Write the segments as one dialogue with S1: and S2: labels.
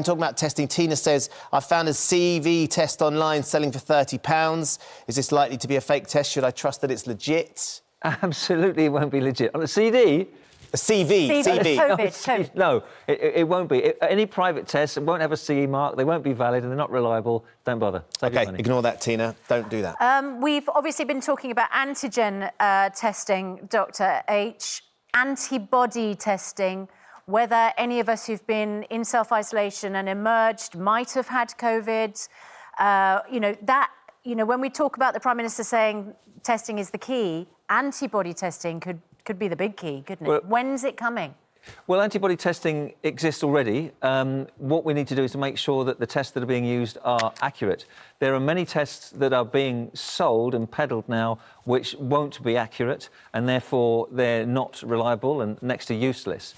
S1: question talking about testing. Tina says, I found a CV test online selling for £30. Is this likely to be a fake test? Should I trust that it's legit?
S2: Absolutely, it won't be legit. On a CD...
S1: A CV.
S3: COVID.
S2: No, it won't be. Any private tests won't have a CE mark, they won't be valid and they're not reliable. Don't bother. Save your money.
S1: Ignore that, Tina. Don't do that.
S3: We've obviously been talking about antigen testing, Dr H, antibody testing, whether any of us who've been in self-isolation and emerged might have had COVID. When we talk about the Prime Minister saying testing is the key, antibody testing could be the big key, couldn't it?
S2: Well,
S3: when's it coming?
S2: Well, antibody testing exists already. What we need to do is to make sure that the tests that are being used are accurate. There are many tests that are being sold and peddled now which won't be accurate, and therefore they're not reliable and next to useless.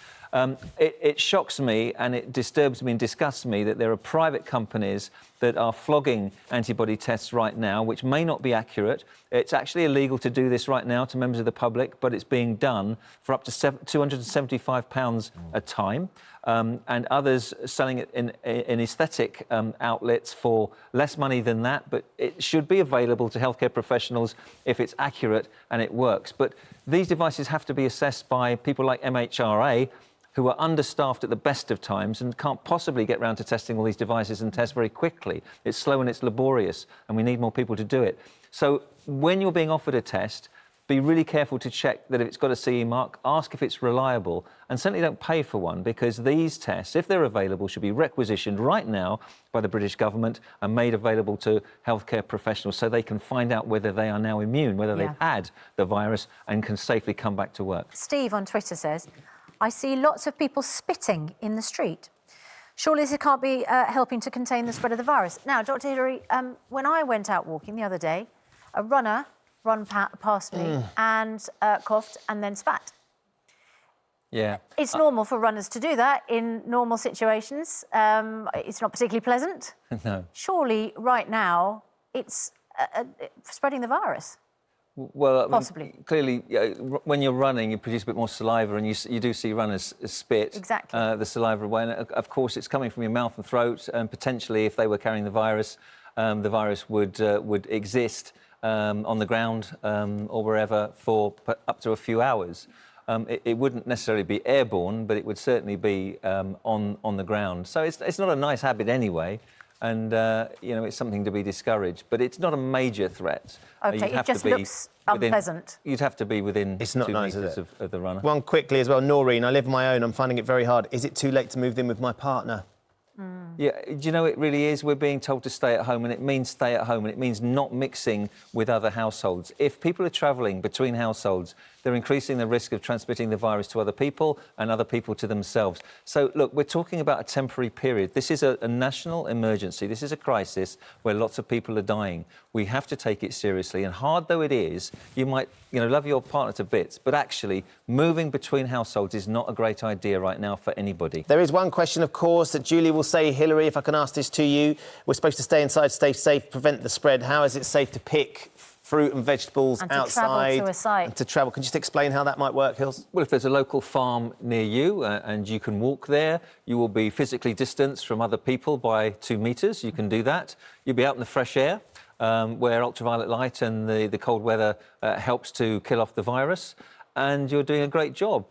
S2: It shocks me and it disturbs me and disgusts me that there are private companies that are flogging antibody tests right now, which may not be accurate. It's actually illegal to do this right now to members of the public, but it's being done for up to £275 a time. And others selling it in aesthetic outlets for less money than that, but it should be available to healthcare professionals if it's accurate and it works. But these devices have to be assessed by people like MHRA, who are understaffed at the best of times and can't possibly get round to testing all these devices and test very quickly. It's slow and it's laborious, and we need more people to do it. So when you're being offered a test, be really careful to check that if it's got a CE mark, ask if it's reliable, and certainly don't pay for one, because these tests, if they're available, should be requisitioned right now by the British government and made available to healthcare professionals so they can find out whether they are now immune, whether they've had the virus and can safely come back to work.
S3: Steve on Twitter says, I see lots of people spitting in the street. Surely this can't be helping to contain the spread of the virus. Now, Dr Hilary, when I went out walking the other day, a runner ran past me and coughed and then spat.
S2: Yeah.
S3: It's normal for runners to do that in normal situations. It's not particularly pleasant.
S2: No.
S3: Surely, right now, it's spreading the virus.
S2: Well,
S3: possibly.
S2: Clearly, when you're running, you produce a bit more saliva, and you do see runners spit the saliva away. And of course, it's coming from your mouth and throat, and potentially, if they were carrying the virus would exist on the ground or wherever for up to a few hours. It wouldn't necessarily be airborne, but it would certainly be on the ground. So it's not a nice habit anyway. And, it's something to be discouraged. But it's not a major threat.
S3: OK, it just looks unpleasant.
S2: You'd have to be within
S1: it's not
S2: 2
S1: nice,
S2: metres of the runner.
S1: One quickly as well, Noreen, I live on my own. I'm finding it very hard. Is it too late to move in with my partner?
S2: Yeah, do you know, it really is. We're being told to stay at home, and it means stay at home, and it means not mixing with other households. If people are travelling between households, they're increasing the risk of transmitting the virus to other people and other people to themselves. So, look, we're talking about a temporary period. This is a national emergency. This is a crisis where lots of people are dying. We have to take it seriously, and hard though it is, you might, love your partner to bits, but actually moving between households is not a great idea right now for anybody.
S1: There is one question, of course, that Julie will say, Hilary, if I can ask this to you. We're supposed to stay inside, stay safe, prevent the spread. How is it safe to pick fruit and vegetables outside?
S3: Travel to a site.
S1: And to travel. Can you just explain how that might work, Hills?
S2: Well, if there's a local farm near you and you can walk there, you will be physically distanced from other people by 2 metres. You can do that. You'll be out in the fresh air, where ultraviolet light and the cold weather helps to kill off the virus. And you're doing a great job.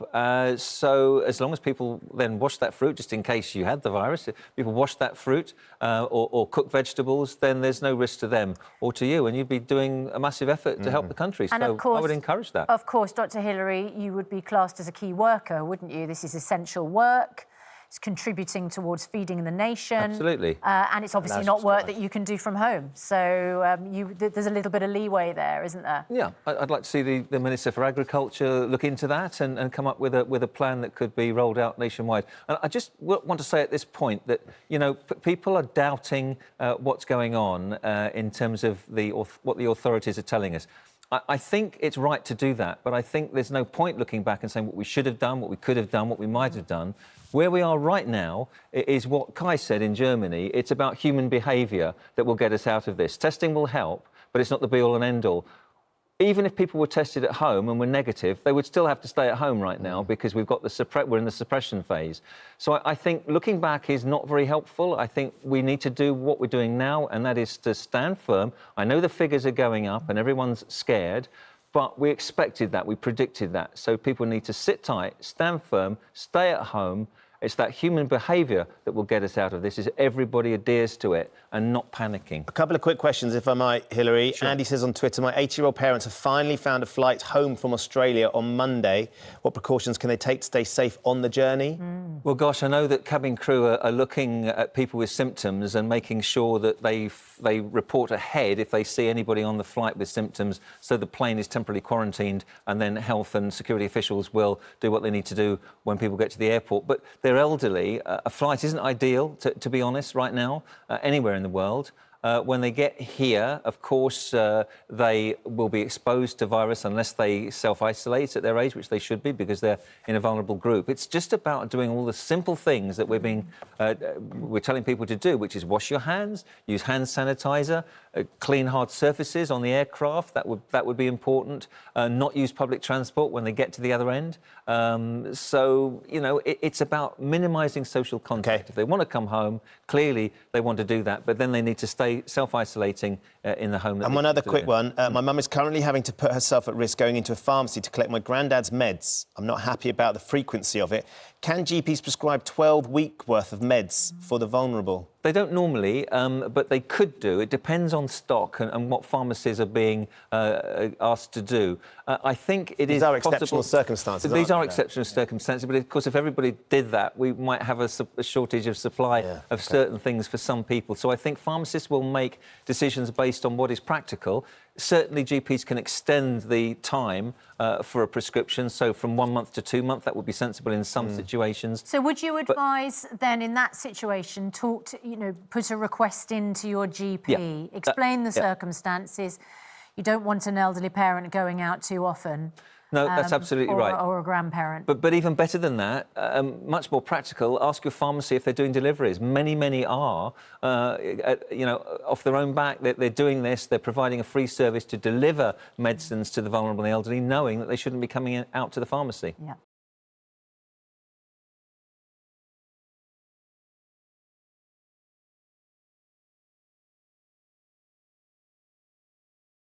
S2: So as long as people then wash that fruit, just in case you had the virus, if people wash that fruit or cook vegetables, then there's no risk to them or to you, and you'd be doing a massive effort to help the country.
S3: And
S2: so
S3: of course,
S2: I would encourage that.
S3: Of course, Dr Hilary, you would be classed as a key worker, wouldn't you? This is essential work. It's contributing towards feeding the nation.
S2: Absolutely.
S3: And it's obviously not work that you can do from home. So there's a little bit of leeway there, isn't there?
S2: Yeah, I'd like to see the Minister for Agriculture look into that and come up with a plan that could be rolled out nationwide. And I just want to say at this point that, people are doubting what's going on in terms of what the authorities are telling us. I think it's right to do that, but I think there's no point looking back and saying what we should have done, what we could have done, what we might have done. Where we are right now is what Kai said in Germany. It's about human behaviour that will get us out of this. Testing will help, but it's not the be-all and end-all. even if people were tested at home and were negative, they would still have to stay at home right now because we've got we're in the suppression phase. So I think looking back is not very helpful. I think we need to do what we're doing now, and that is to stand firm. I know the figures are going up and everyone's scared, but we expected that, we predicted that. So people need to sit tight, stand firm, stay at home. It's that human behaviour that will get us out of this, is everybody adheres to it and not panicking.
S1: A couple of quick questions, if I might, Hilary.
S2: Sure.
S1: Andy says on Twitter, my 80-year-old parents have finally found a flight home from Australia on Monday. What precautions can they take to stay safe on the journey?
S2: Well, gosh, I know that cabin crew are looking at people with symptoms and making sure that they report ahead if they see anybody on the flight with symptoms, so the plane is temporarily quarantined, and then health and security officials will do what they need to do when people get to the airport. But they're elderly. A flight isn't ideal, to be honest, right now, anywhere in the world. When they get here, of course, they will be exposed to virus unless they self-isolate at their age, which they should be because they're in a vulnerable group. It's just about doing all the simple things that we're telling people to do, which is wash your hands, use hand sanitizer, clean hard surfaces on the aircraft. That would be important. Not use public transport when they get to the other end. So, you know, it's about minimising social contact.
S1: Okay.
S2: If they want to come home, clearly they want to do that, but then they need to stay self-isolating in the home.
S1: And one other quick one. My mum is currently having to put herself at risk going into a pharmacy to collect my granddad's meds. I'm not happy about the frequency of it. Can GPs prescribe 12-week worth of meds for the vulnerable?
S2: They don't normally, but they could do. It depends on stock and what pharmacies are being asked to do. I think it is
S1: These are
S2: possible.
S1: exceptional circumstances.
S2: These are
S1: aren't they?
S2: exceptional circumstances, but of course, if everybody did that, we might have a shortage of supply of certain things for some people. So I think pharmacists will make decisions based on what is practical. Certainly, GPs can extend the time for a prescription, so from 1 month to 2 months. That would be sensible in some situations.
S3: So would you advise then in that situation, put a request into your GP, explain the circumstances? You don't want an elderly parent going out too often.
S2: No, that's absolutely right.
S3: Or a grandparent.
S2: But even better than that, much more practical, ask your pharmacy if they're doing deliveries. Many are, off their own back. They're doing this. They're providing a free service to deliver medicines to the vulnerable and elderly, knowing that they shouldn't be coming out to the pharmacy.
S3: Yeah.